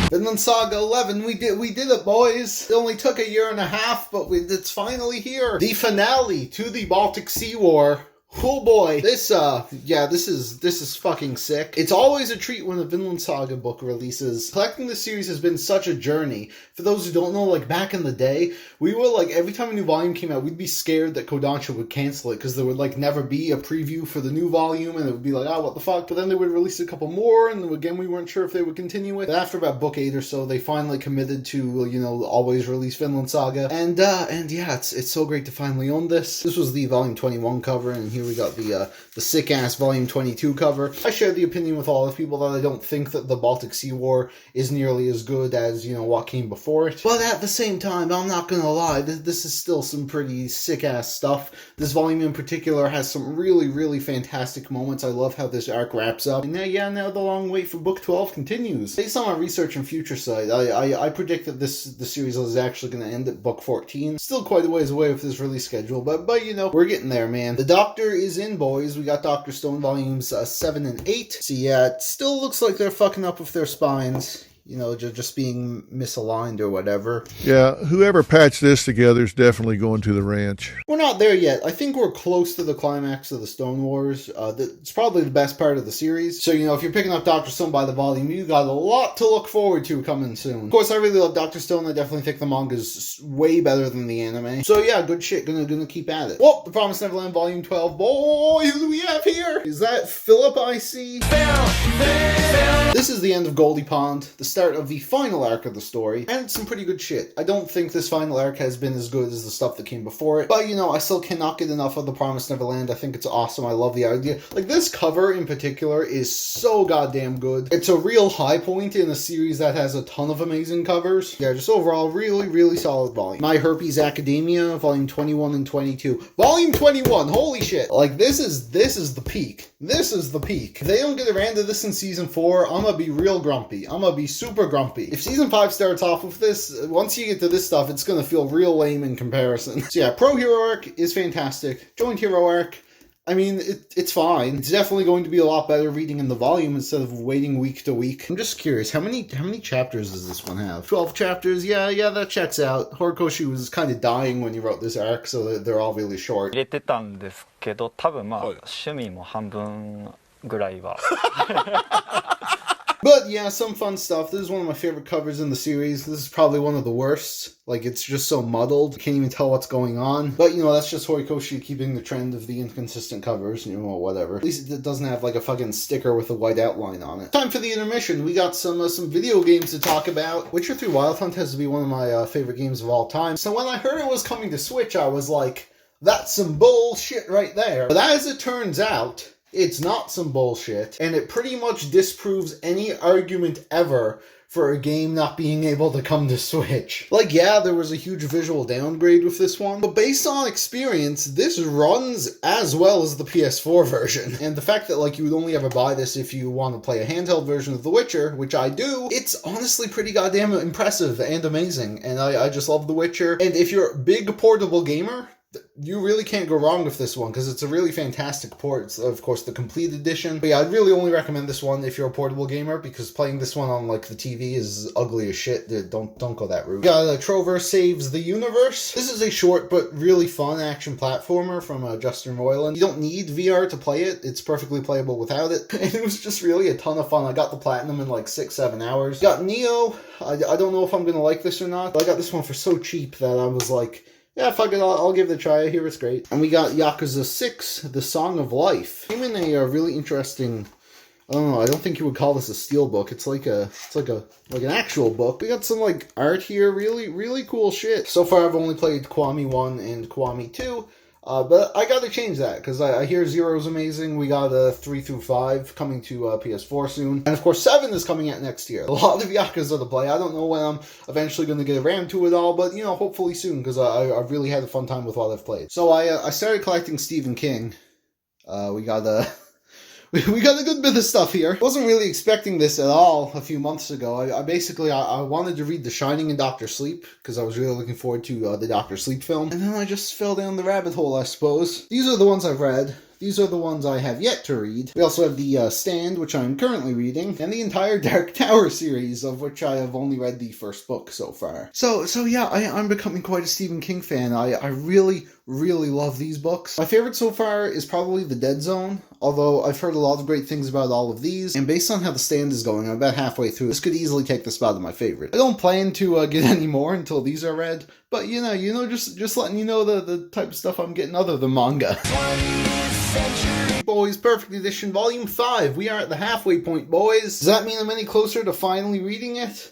Vinland Saga 11, we did it, boys. It only took a year and a half, but it's finally here. The finale to the Baltic Sea War. Oh boy, this is fucking sick. It's always a treat when a Vinland Saga book releases. Collecting this series has been such a journey. For those who don't know, like, back in the day, we were, like, every time a new volume came out, we'd be scared that Kodansha would cancel it, because there would, like, never be a preview for the new volume, and it would be like, oh, what the fuck, but then they would release a couple more, and again, we weren't sure if they would continue it. But after about book 8 or so, they finally committed to, you know, always release Vinland Saga, and yeah, it's so great to finally own this. This was the volume 21 cover, and here we got the sick-ass volume 22 cover. I share the opinion with all the people that I don't think that the Baltic Sea War is nearly as good as, you know, what came before it. But at the same time, I'm not gonna lie, this is still some pretty sick-ass stuff. This volume in particular has some really, really fantastic moments. I love how this arc wraps up. And now the long wait for book 12 continues. Based on my research and Future Sight, I predict that the series is actually going to end at book 14. Still quite a ways away with this release schedule, but you know, we're getting there, man. The Doctor is in, boys. We got Dr. Stone volumes 7 and 8. So yeah, it still looks like they're fucking up with their spines. You know, just being misaligned or whatever. Yeah, whoever patched this together is definitely going to the ranch. We're not there yet. I think we're close to the climax of the Stone Wars. It's probably the best part of the series. So, you know, if you're picking up Dr. Stone by the volume, you got a lot to look forward to coming soon. Of course, I really love Dr. Stone. I definitely think the manga's way better than the anime. So yeah, good shit. Gonna keep at it. Well, The Promised Neverland volume 12. Boy, who do we have here? Is that Philip I see? This is the end of Goldie Pond. The start of the final arc of the story, and some pretty good shit. I don't think this final arc has been as good as the stuff that came before it, but you know, I still cannot get enough of The Promised Neverland. I think it's awesome. I love the idea. Like, this cover in particular is so goddamn good. It's a real high point in a series that has a ton of amazing covers. Yeah, just overall, really, really solid volume. My Herpes Academia, volume 21 and 22. Volume 21, holy shit. Like, this is the peak. This is the peak. If they don't get around to this in season 4, I'm gonna be real grumpy. I'm gonna be super grumpy. If season 5 starts off with this, once you get to this stuff, it's gonna feel real lame in comparison. So yeah, Pro Hero Arc is fantastic. Joint Hero Arc, I mean, it's fine. It's definitely going to be a lot better reading in the volume instead of waiting week to week. I'm just curious, how many chapters does this one have? 12 chapters? Yeah, that checks out. Horikoshi was kind of dying when he wrote this arc, so they're all really short. 入れてたんですけど、多分まあ趣味も半分ぐらいは。But yeah, some fun stuff. This is one of my favorite covers in the series. This is probably one of the worst. Like, it's just so muddled. You can't even tell what's going on. But, you know, that's just Horikoshi keeping the trend of the inconsistent covers. You know, whatever. At least it doesn't have, like, a fucking sticker with a white outline on it. Time for the intermission. We got some video games to talk about. Witcher 3 Wild Hunt has to be one of my favorite games of all time. So when I heard it was coming to Switch, I was like, that's some bullshit right there. But as it turns out, it's not some bullshit, and it pretty much disproves any argument ever for a game not being able to come to Switch. Like, yeah, there was a huge visual downgrade with this one, but based on experience, this runs as well as the PS4 version. And the fact that, like, you would only ever buy this if you want to play a handheld version of The Witcher, which I do, it's honestly pretty goddamn impressive and amazing, and I just love The Witcher. And if you're a big portable gamer, you really can't go wrong with this one, because it's a really fantastic port. It's, of course, the complete edition. But yeah, I'd really only recommend this one if you're a portable gamer, because playing this one on, like, the TV is ugly as shit. Don't go that route. We got Trover Saves the Universe. This is a short but really fun action platformer from Justin Roiland. You don't need VR to play it. It's perfectly playable without it. And it was just really a ton of fun. I got the platinum in, like, 6-7 hours. Got Neo. I don't know if I'm going to like this or not, but I got this one for so cheap that I was like, yeah, fuck it, I'll give it a try. I hear it's great. And we got Yakuza 6, The Song of Life. Came in a really interesting, I don't know, I don't think you would call this a steelbook. It's like an actual book. We got some, like, art here, really, really cool shit. So far, I've only played Kiwami 1 and Kiwami 2. But I gotta change that, because I hear Zero's amazing. We got 3 through 5 coming to PS4 soon. And of course 7 is coming out next year. A lot of Yakuza to play. I don't know when I'm eventually going to get around to it all, but, you know, hopefully soon, because I've really had a fun time with what I've played. So I started collecting Stephen King. We got a good bit of stuff here. Wasn't really expecting this at all a few months ago. I wanted to read The Shining and Doctor Sleep, because I was really looking forward to the Doctor Sleep film. And then I just fell down the rabbit hole, I suppose. These are the ones I've read. These are the ones I have yet to read. We also have the Stand, which I'm currently reading, and the entire Dark Tower series, of which I have only read the first book so far. So yeah, I'm becoming quite a Stephen King fan. I really love these books. My favorite so far is probably The Dead Zone, although I've heard a lot of great things about all of these, and based on how The Stand is going, I'm about halfway through. This could easily take the spot of my favorite. I don't plan to get any more until these are read, but you know, just letting you know the type of stuff I'm getting other than manga. 20th Century Boys Perfect Edition Volume 5. We are at the halfway point, boys. Does that mean I'm any closer to finally reading it?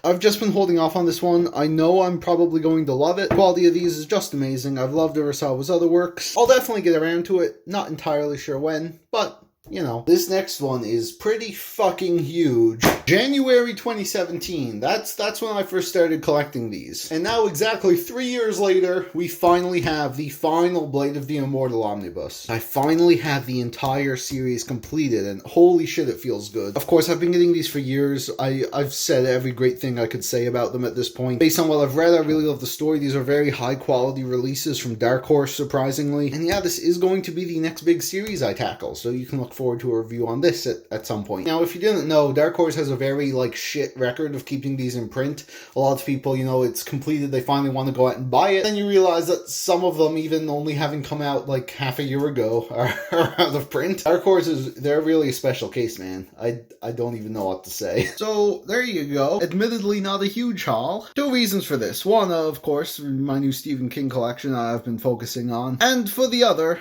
I've just been holding off on this one. I know I'm probably going to love it. The quality of these is just amazing. I've loved Urasawa's other works. I'll definitely get around to it. Not entirely sure when, but you know. This next one is pretty fucking huge. January 2017. That's when I first started collecting these. And now exactly 3 years later, we finally have the final Blade of the Immortal Omnibus. I finally have the entire series completed, and holy shit, it feels good. Of course, I've been getting these for years. I've said every great thing I could say about them at this point. Based on what I've read, I really love the story. These are very high quality releases from Dark Horse, surprisingly. And yeah, this is going to be the next big series I tackle, so you can look forward to a review on this at some point. Now, if you didn't know, Dark Horse has a very, shit record of keeping these in print. A lot of people, it's completed, they finally want to go out and buy it. Then you realize that some of them, even only having come out, half a year ago, are out of print. Dark Horse they're really a special case, man. I don't even know what to say. So, there you go. Admittedly, not a huge haul. 2 reasons for this. One, of course, my new Stephen King collection I've been focusing on. And for the other,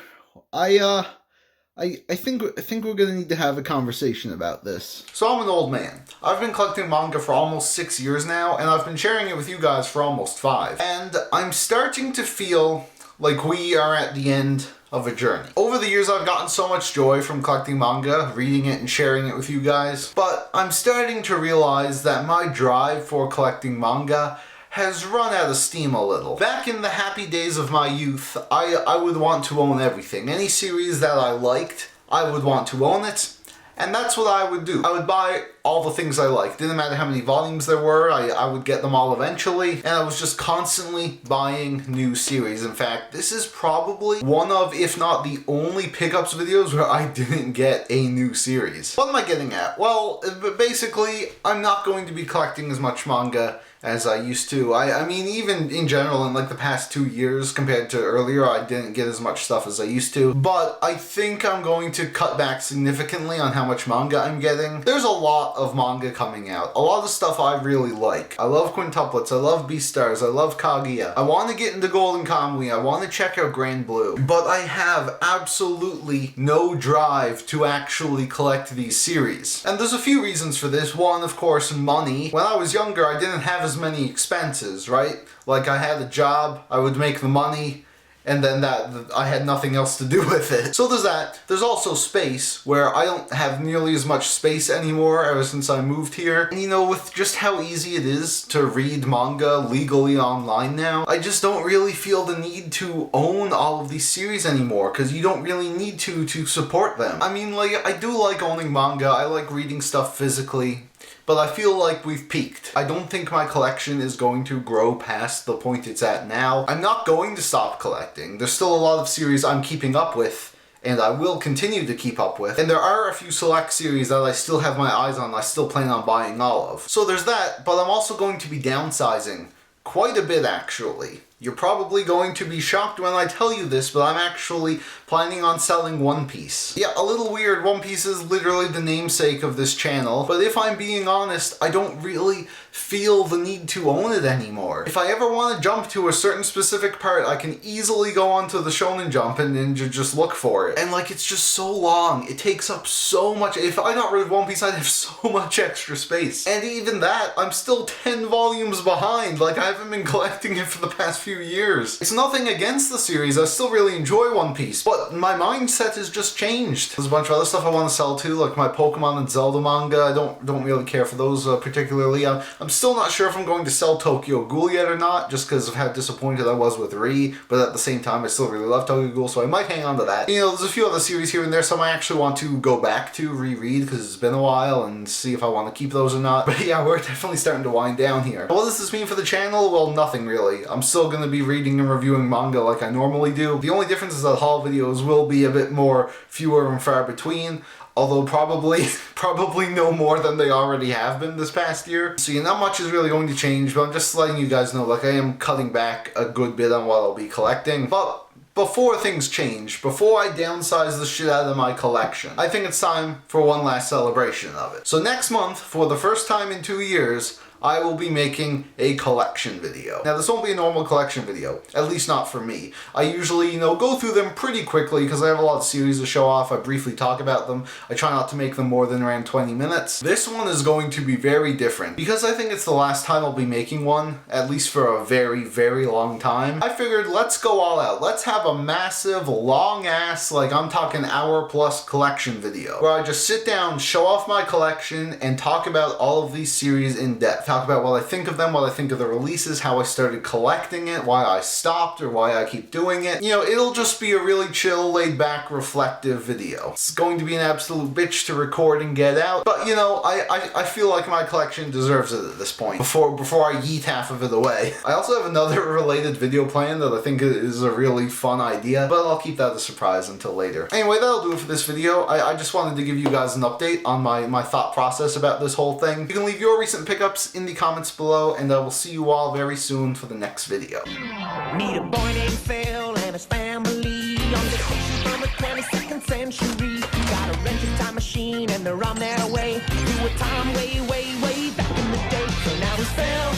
I think we're gonna need to have a conversation about this. So I'm an old man. I've been collecting manga for almost 6 years now, and I've been sharing it with you guys for almost 5. And I'm starting to feel like we are at the end of a journey. Over the years, I've gotten so much joy from collecting manga, reading it and sharing it with you guys, but I'm starting to realize that my drive for collecting manga has run out of steam a little. Back in the happy days of my youth, I would want to own everything. Any series that I liked, I would want to own it, and that's what I would do. I would buy all the things I liked. Didn't matter how many volumes there were, I would get them all eventually, and I was just constantly buying new series. In fact, this is probably one of, if not the only pickups videos where I didn't get a new series. What am I getting at? Well, basically, I'm not going to be collecting as much manga as I used to. I mean, even in general, in the past 2 years compared to earlier, I didn't get as much stuff as I used to. But I think I'm going to cut back significantly on how much manga I'm getting. There's a lot of manga coming out. A lot of stuff I really like. I love Quintuplets, I love Beastars, I love Kaguya. I want to get into Golden Kamuy, I want to check out Grand Blue. But I have absolutely no drive to actually collect these series. And there's a few reasons for this. One, of course, money. When I was younger, I didn't have as many expenses, right? I had a job, I would make the money, and then I had nothing else to do with it. So there's that. There's also space, where I don't have nearly as much space anymore ever since I moved here. And with just how easy it is to read manga legally online now, I just don't really feel the need to own all of these series anymore, because you don't really need to support them. I mean, I do like owning manga, I like reading stuff physically, but I feel like we've peaked. I don't think my collection is going to grow past the point it's at now. I'm not going to stop collecting. There's still a lot of series I'm keeping up with, and I will continue to keep up with. And there are a few select series that I still have my eyes on, I still plan on buying all of. So there's that, but I'm also going to be downsizing. Quite a bit, actually. You're probably going to be shocked when I tell you this, but I'm actually planning on selling One Piece. Yeah, a little weird. One Piece is literally the namesake of this channel, but if I'm being honest, I don't really feel the need to own it anymore. If I ever want to jump to a certain specific part, I can easily go onto the Shonen Jump and just look for it. And it's just so long. It takes up so much. If I got rid of One Piece, I'd have so much extra space. And even that, I'm still 10 volumes behind. I haven't been collecting it for the past few years. It's nothing against the series. I still really enjoy One Piece, but my mindset has just changed. There's a bunch of other stuff I want to sell too, like my Pokemon and Zelda manga. I don't really care for those particularly. I'm still not sure if I'm going to sell Tokyo Ghoul yet or not, just because of how disappointed I was with Ri, but at the same time I still really love Tokyo Ghoul, so I might hang on to that. There's a few other series here and there, some I actually want to go back to, reread, because it's been a while, and see if I want to keep those or not. But yeah, we're definitely starting to wind down here. What does this mean for the channel? Well, nothing really. I'm still going going to be reading and reviewing manga like I normally do. The only difference is that haul videos will be a bit more fewer and far between. Although probably no more than they already have been this past year. So not much is really going to change, but I'm just letting you guys know, like, I am cutting back a good bit on what I'll be collecting. But before things change, before I downsize the shit out of my collection, I think it's time for one last celebration of it. So next month, for the first time in 2 years, I will be making a collection video. Now, this won't be a normal collection video, at least not for me. I usually, go through them pretty quickly because I have a lot of series to show off. I briefly talk about them. I try not to make them more than around 20 minutes. This one is going to be very different because I think it's the last time I'll be making one, at least for a very, very long time. I figured, let's go all out. Let's have a massive, long-ass, like I'm talking hour-plus collection video where I just sit down, show off my collection, and talk about all of these series in depth. Talk about what I think of them, what I think of the releases, how I started collecting it, why I stopped, or why I keep doing it. It'll just be a really chill, laid-back, reflective video. It's going to be an absolute bitch to record and get out, but I feel like my collection deserves it at this point, before I yeet half of it away. I also have another related video plan that I think is a really fun idea, but I'll keep that a surprise until later. Anyway, that'll do it for this video. I just wanted to give you guys an update on my thought process about this whole thing. You can leave your recent pickups in the comments below, and I will see you all very soon for the next video. Meet a boy named Phil and his family on vacation from the 22nd century. Got a rented time machine and they're on their way to a time way, way, way back in the day. So now he's Phil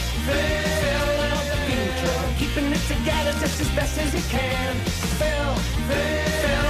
of the future, keeping it together just as best as he can. Phil.